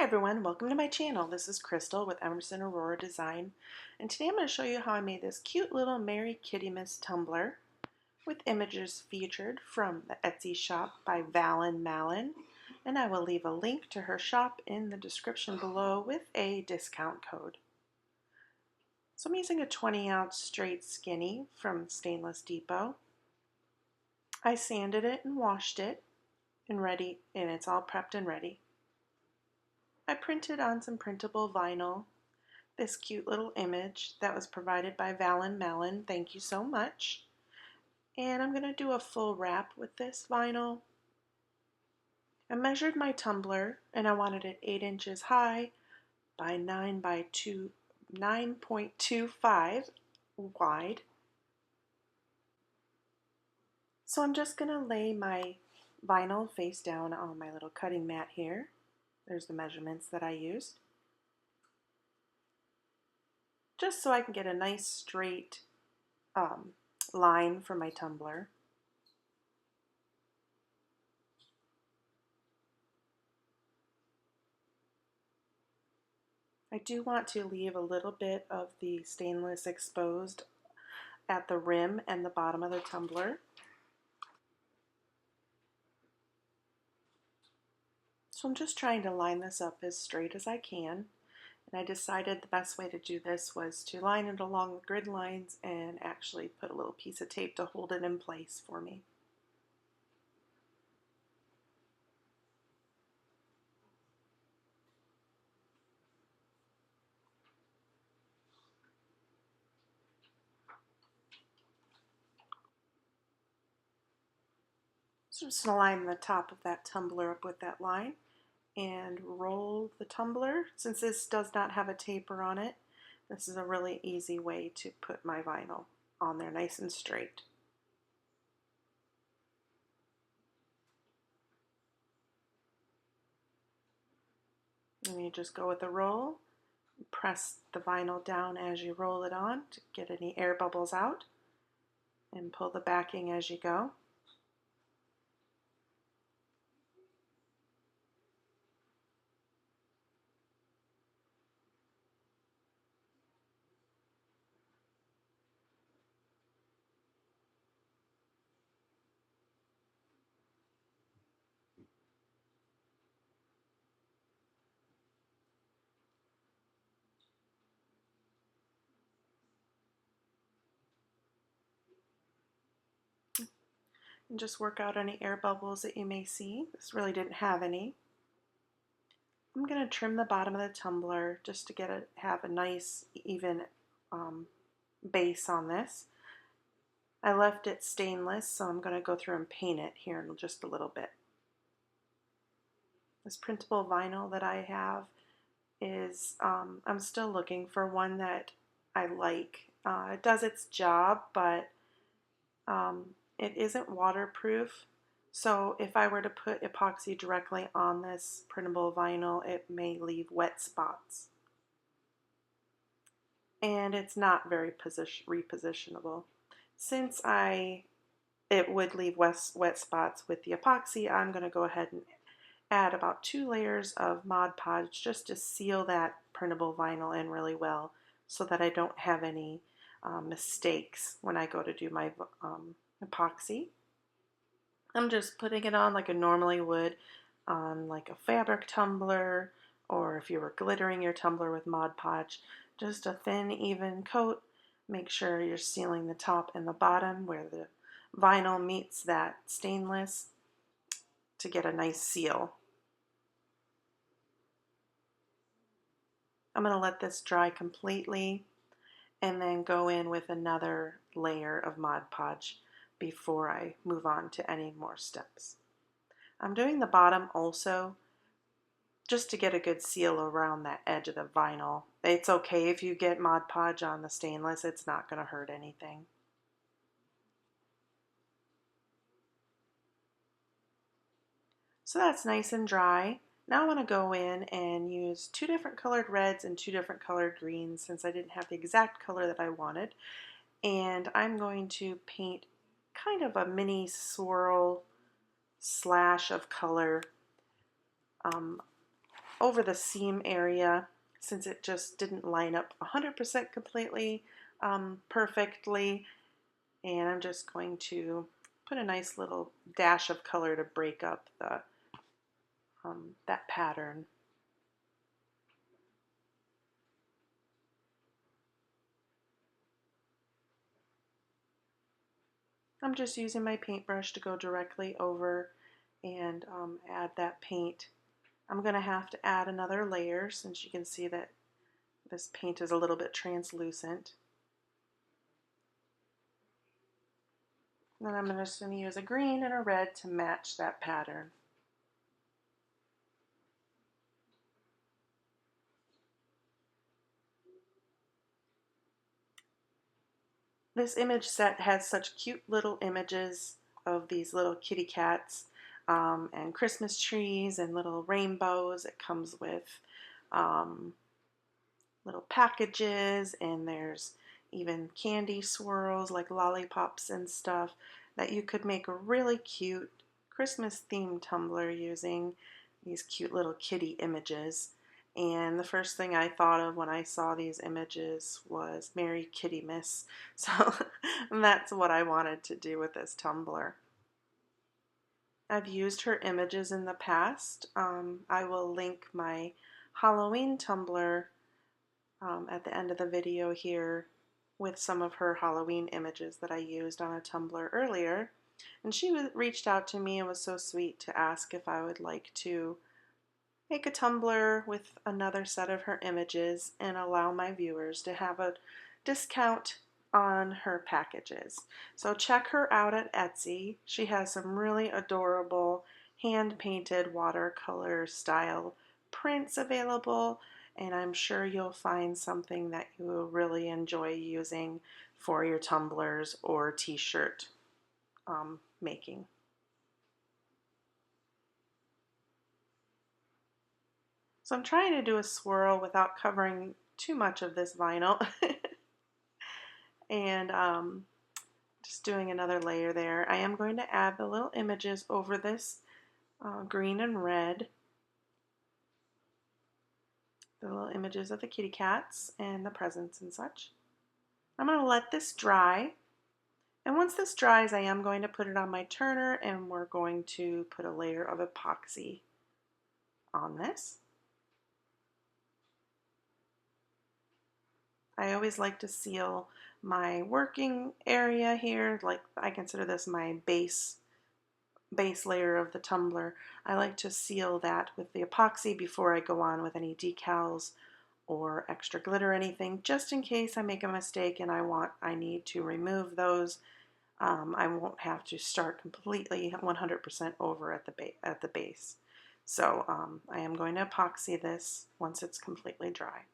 Hi everyone, welcome to my channel. This is Crystal with Emerson Aurora Design, and today I'm going to show you how I made this cute little Merry Kittymas tumbler with images featured from the Etsy shop by ValinMalin, and I will leave a link to her shop in the description below with a discount code. So I'm using a 20-ounce straight skinny from Stainless Depot. I sanded it and washed it and it's all prepped and ready. I printed on some printable vinyl this cute little image that was provided by ValinMalin. Thank you so much. And I'm going to do a full wrap with this vinyl. I measured my tumbler and I wanted it 8 inches high by 9.25 wide. So I'm just going to lay my vinyl face down on my little cutting mat here. There's the measurements that I used, just so I can get a nice straight line for my tumbler. I do want to leave a little bit of the stainless exposed at the rim and the bottom of the tumbler. So I'm just trying to line this up as straight as I can. And I decided the best way to do this was to line it along the grid lines and actually put a little piece of tape to hold it in place for me. So I'm just going to line the top of that tumbler up with that line and roll the tumbler. Since this does not have a taper on it, this is a really easy way to put my vinyl on there nice and straight. And you just go with a roll, press the vinyl down as you roll it on to get any air bubbles out, and pull the backing as you go. And just work out any air bubbles that you may see. This really didn't have any. I'm going to trim the bottom of the tumbler just to have a nice even base on this. I left it stainless, so I'm going to go through and paint it here in just a little bit. This printable vinyl that I have is, I'm still looking for one that I like. It does its job, but it isn't waterproof. So if I were to put epoxy directly on this printable vinyl, it may leave wet spots. And it's not very repositionable. Since it would leave wet spots with the epoxy, I'm going to go ahead and add about 2 layers of Mod Podge just to seal that printable vinyl in really well so that I don't have any mistakes when I go to do my epoxy. I'm just putting it on like I normally would on like a fabric tumbler, or if you were glittering your tumbler with Mod Podge. Just a thin, even coat. Make sure you're sealing the top and the bottom where the vinyl meets that stainless to get a nice seal. I'm going to let this dry completely and then go in with another layer of Mod Podge before I move on to any more steps. I'm doing the bottom also just to get a good seal around that edge of the vinyl. It's okay if you get Mod Podge on the stainless, it's not going to hurt anything. So that's nice and dry. Now I want to go in and use 2 different colored reds and 2 different colored greens since I didn't have the exact color that I wanted. And I'm going to paint kind of a mini swirl slash of color over the seam area since it just didn't line up 100% completely perfectly. And I'm just going to put a nice little dash of color to break up the that pattern. I'm just using my paintbrush to go directly over and add that paint. I'm going to have to add another layer since you can see that this paint is a little bit translucent. Then I'm just going to use a green and a red to match that pattern. This image set has such cute little images of these little kitty cats and Christmas trees and little rainbows. It comes with little packages, and there's even candy swirls like lollipops and stuff that you could make a really cute Christmas themed tumbler using these cute little kitty images. And the first thing I thought of when I saw these images was Merry Kittymas. So that's what I wanted to do with this tumbler. I've used her images in the past. I will link my Halloween tumbler at the end of the video here with some of her Halloween images that I used on a tumbler earlier. And she reached out to me and was so sweet to ask if I would like to make a tumbler with another set of her images and allow my viewers to have a discount on her packages. So check her out at Etsy. She has some really adorable hand-painted watercolor style prints available, and I'm sure you'll find something that you will really enjoy using for your tumblers or t-shirt making. So I'm trying to do a swirl without covering too much of this vinyl. And just doing another layer there. I am going to add the little images over this green and red. The little images of the kitty cats and the presents and such. I'm going to let this dry. And once this dries, I am going to put it on my turner, and we're going to put a layer of epoxy on this. I always like to seal my working area here. Like, I consider this my base layer of the tumbler. I like to seal that with the epoxy before I go on with any decals or extra glitter or anything, just in case I make a mistake and I need to remove those. I won't have to start completely 100% over at the base. So I am going to epoxy this once it's completely dry.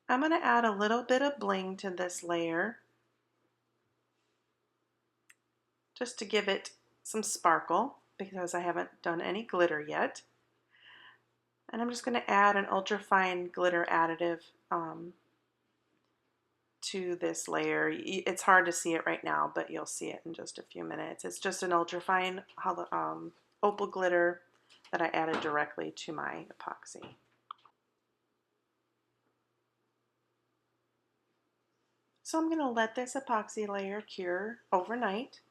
I'm going to add a little bit of bling to this layer just to give it some sparkle because I haven't done any glitter yet. And I'm just going to add an ultrafine glitter additive to this layer. It's hard to see it right now, but you'll see it in just a few minutes. It's just an ultrafine opal glitter that I added directly to my epoxy. So I'm going to let this epoxy layer cure overnight,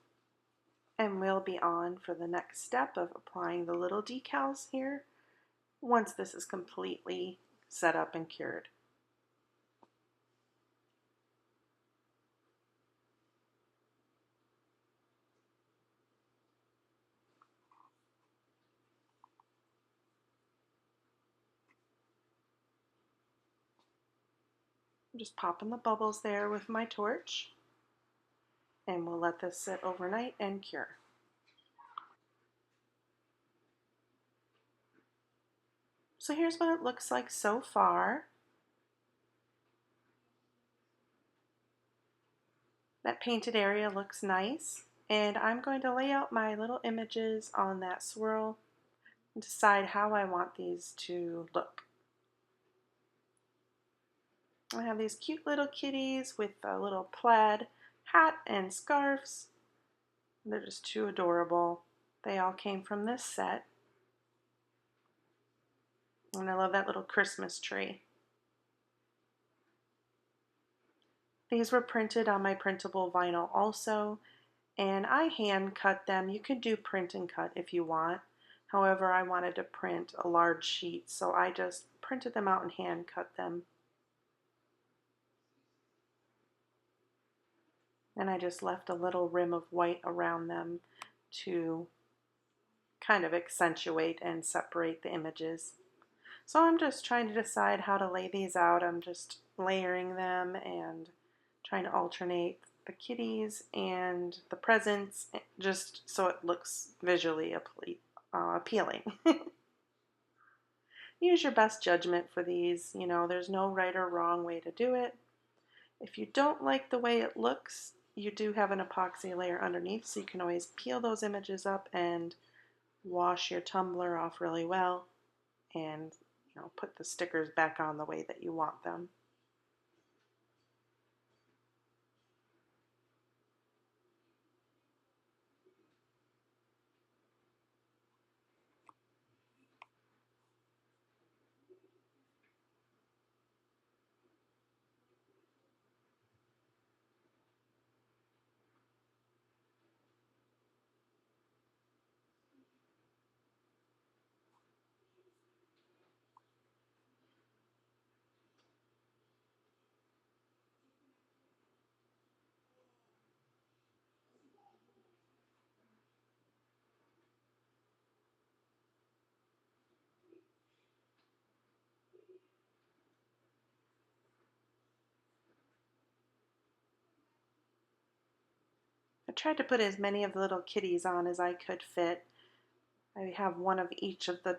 and we'll be on for the next step of applying the little decals here once this is completely set up and cured. I'm just popping the bubbles there with my torch, and we'll let this sit overnight and cure. So here's what it looks like so far. That painted area looks nice, and I'm going to lay out my little images on that swirl and decide how I want these to look. I have these cute little kitties with a little plaid hat and scarves. They're just too adorable. They all came from this set. And I love that little Christmas tree. These were printed on my printable vinyl also, and I hand cut them. You could do print and cut if you want. However, I wanted to print a large sheet, so I just printed them out and hand cut them. And I just left a little rim of white around them to kind of accentuate and separate the images. So I'm just trying to decide how to lay these out. I'm just layering them and trying to alternate the kitties and the presents just so it looks visually appealing. Use your best judgment for these. You know, there's no right or wrong way to do it. If you don't like the way it looks, you do have an epoxy layer underneath, so you can always peel those images up and wash your tumbler off really well and put the stickers back on the way that you want them. I tried to put as many of the little kitties on as I could fit. I have one of each of the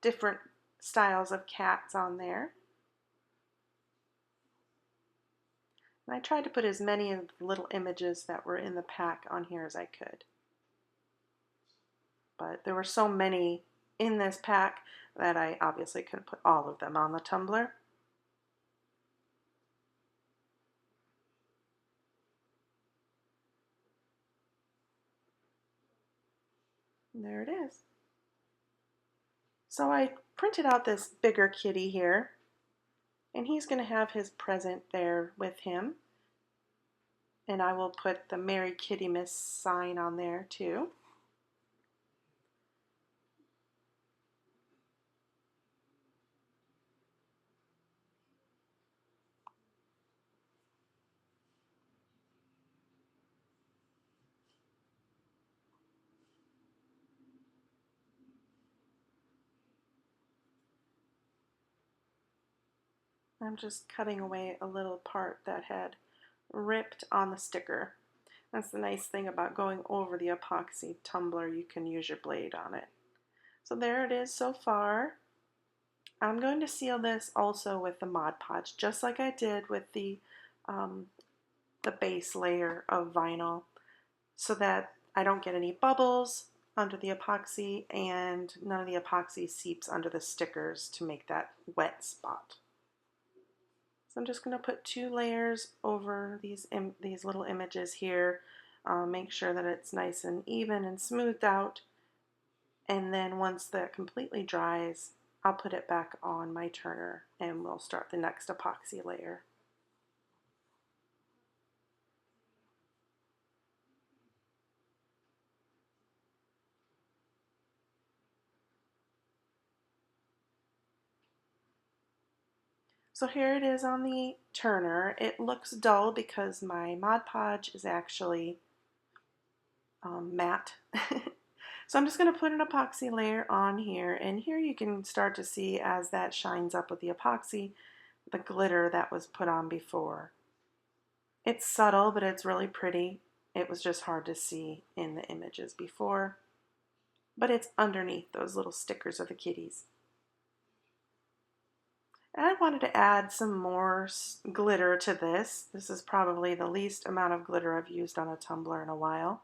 different styles of cats on there. And I tried to put as many of the little images that were in the pack on here as I could. But there were so many in this pack that I obviously couldn't put all of them on the tumbler. And there it is. So I printed out this bigger kitty here, and he's going to have his present there with him. And I will put the Merry Kittymas sign on there too. I'm just cutting away a little part that had ripped on the sticker. That's the nice thing about going over the epoxy tumbler, you can use your blade on it. So there it is so far. I'm going to seal this also with the Mod Podge, just like I did with the base layer of vinyl, so that I don't get any bubbles under the epoxy and none of the epoxy seeps under the stickers to make that wet spot. So I'm just going to put 2 layers over these little images here. Make sure that it's nice and even and smoothed out. And then once that completely dries, I'll put it back on my turner and we'll start the next epoxy layer. So here it is on the turner. It looks dull because my Mod Podge is actually matte. So I'm just going to put an epoxy layer on here, and here you can start to see as that shines up with the epoxy, the glitter that was put on before. It's subtle, but it's really pretty. It was just hard to see in the images before, but it's underneath those little stickers of the kitties. And I wanted to add some more glitter to this. This is probably the least amount of glitter I've used on a tumbler in a while.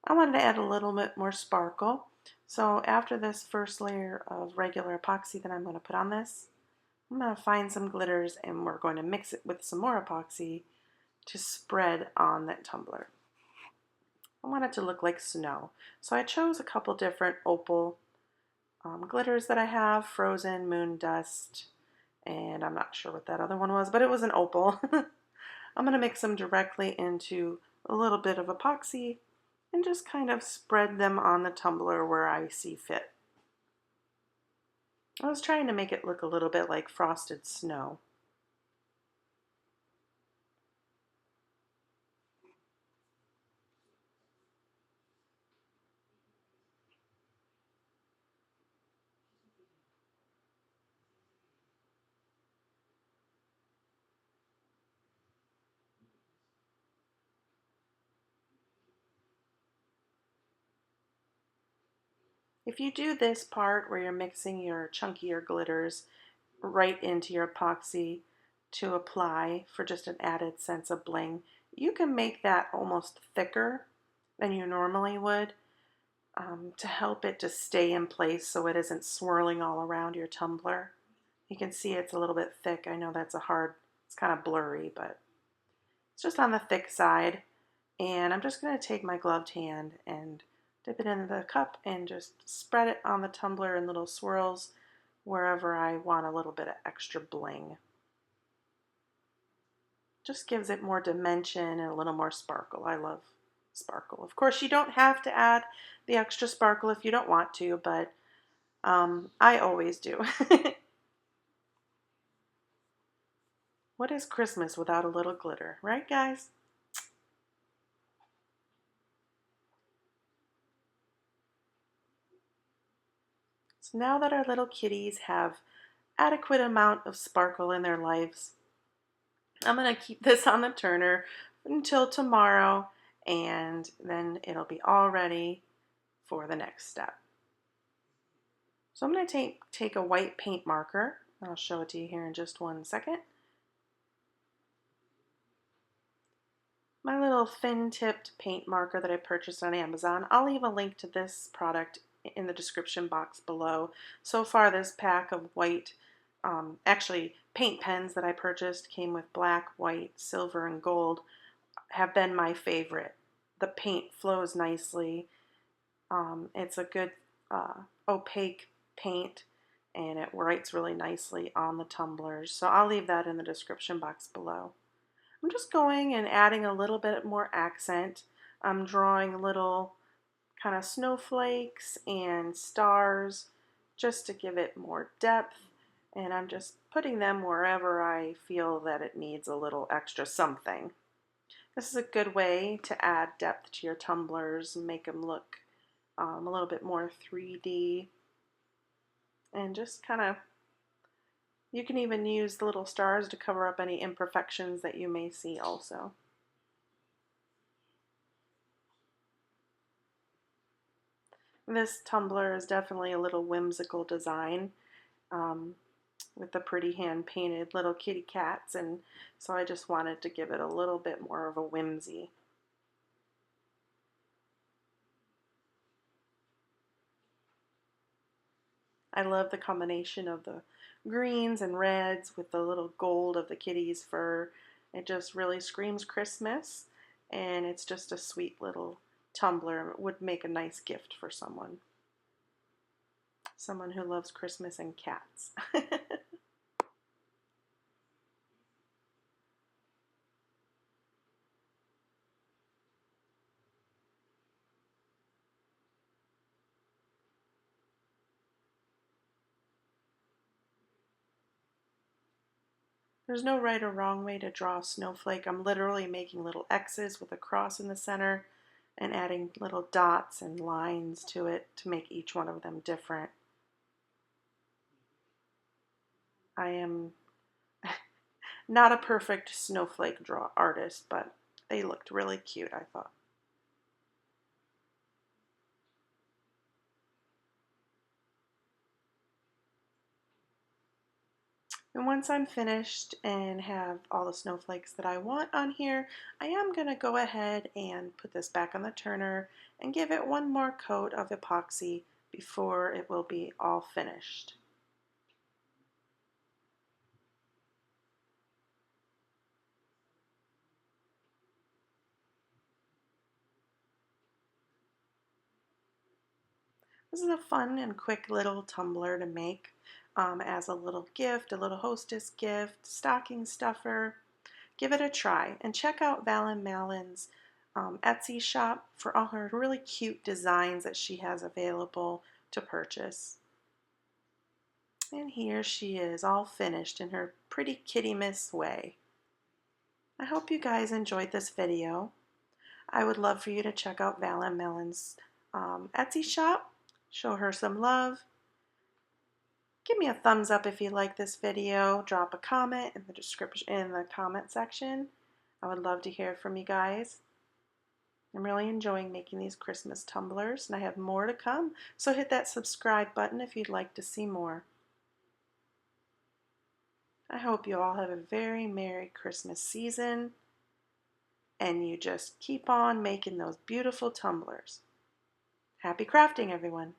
I wanted to add a little bit more sparkle. So after this first layer of regular epoxy that I'm going to put on this, I'm going to find some glitters and we're going to mix it with some more epoxy to spread on that tumbler. I want it to look like snow. So I chose a couple different opal glitters that I have, Frozen, Moon Dust, and I'm not sure what that other one was, but it was an opal. I'm going to mix them directly into a little bit of epoxy and just kind of spread them on the tumbler where I see fit. I was trying to make it look a little bit like frosted snow. If you do this part where you're mixing your chunkier glitters right into your epoxy to apply for just an added sense of bling, you can make that almost thicker than you normally would to help it to stay in place so it isn't swirling all around your tumbler. You can see it's a little bit thick. I know it's kind of blurry, but it's just on the thick side. And I'm just going to take my gloved hand and dip it into the cup and just spread it on the tumbler in little swirls wherever I want a little bit of extra bling. Just gives it more dimension and a little more sparkle. I love sparkle. Of course, you don't have to add the extra sparkle if you don't want to, but I always do. What is Christmas without a little glitter, right, guys? So now that our little kitties have adequate amount of sparkle in their lives, I'm going to keep this on the turner until tomorrow, and then it'll be all ready for the next step. So I'm going to take a white paint marker. I'll show it to you here in just one second. My little thin-tipped paint marker that I purchased on Amazon. I'll leave a link to this product in the description box below. So far, this pack of white, actually paint pens that I purchased came with black, white, silver, and gold, have been my favorite. The paint flows nicely. It's a good opaque paint, and it writes really nicely on the tumblers. So I'll leave that in the description box below. I'm just going and adding a little bit more accent. I'm drawing little kind of snowflakes and stars just to give it more depth, and I'm just putting them wherever I feel that it needs a little extra something. This is a good way to add depth to your tumblers and make them look a little bit more 3D, and just kind of, you can even use the little stars to cover up any imperfections that you may see also. This tumbler is definitely a little whimsical design with the pretty hand painted little kitty cats, and so I just wanted to give it a little bit more of a whimsy. I love the combination of the greens and reds with the little gold of the kitty's fur. It just really screams Christmas, and it's just a sweet little tumbler. It would make a nice gift for someone who loves Christmas and cats. There's no right or wrong way to draw a snowflake. I'm literally making little X's with a cross in the center and adding little dots and lines to it to make each one of them different. I am not a perfect snowflake draw artist, but they looked really cute, I thought. And once I'm finished and have all the snowflakes that I want on here, I am going to go ahead and put this back on the turner and give it one more coat of epoxy before it will be all finished. This is a fun and quick little tumbler to make as a little gift, a little hostess gift, stocking stuffer. Give it a try and check out ValinMalin's Etsy shop for all her really cute designs that she has available to purchase. And here she is, all finished in her pretty Kittymas way. I hope you guys enjoyed this video. I would love for you to check out ValinMalin's Etsy shop. Show her some love. Give me a thumbs up if you like this video. Drop a comment in the description in the comment section. I would love to hear from you guys. I'm really enjoying making these Christmas tumblers, and I have more to come. So hit that subscribe button if you'd like to see more. I hope you all have a very Merry Christmas season, and you just keep on making those beautiful tumblers. Happy crafting, everyone.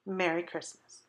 Merry Christmas.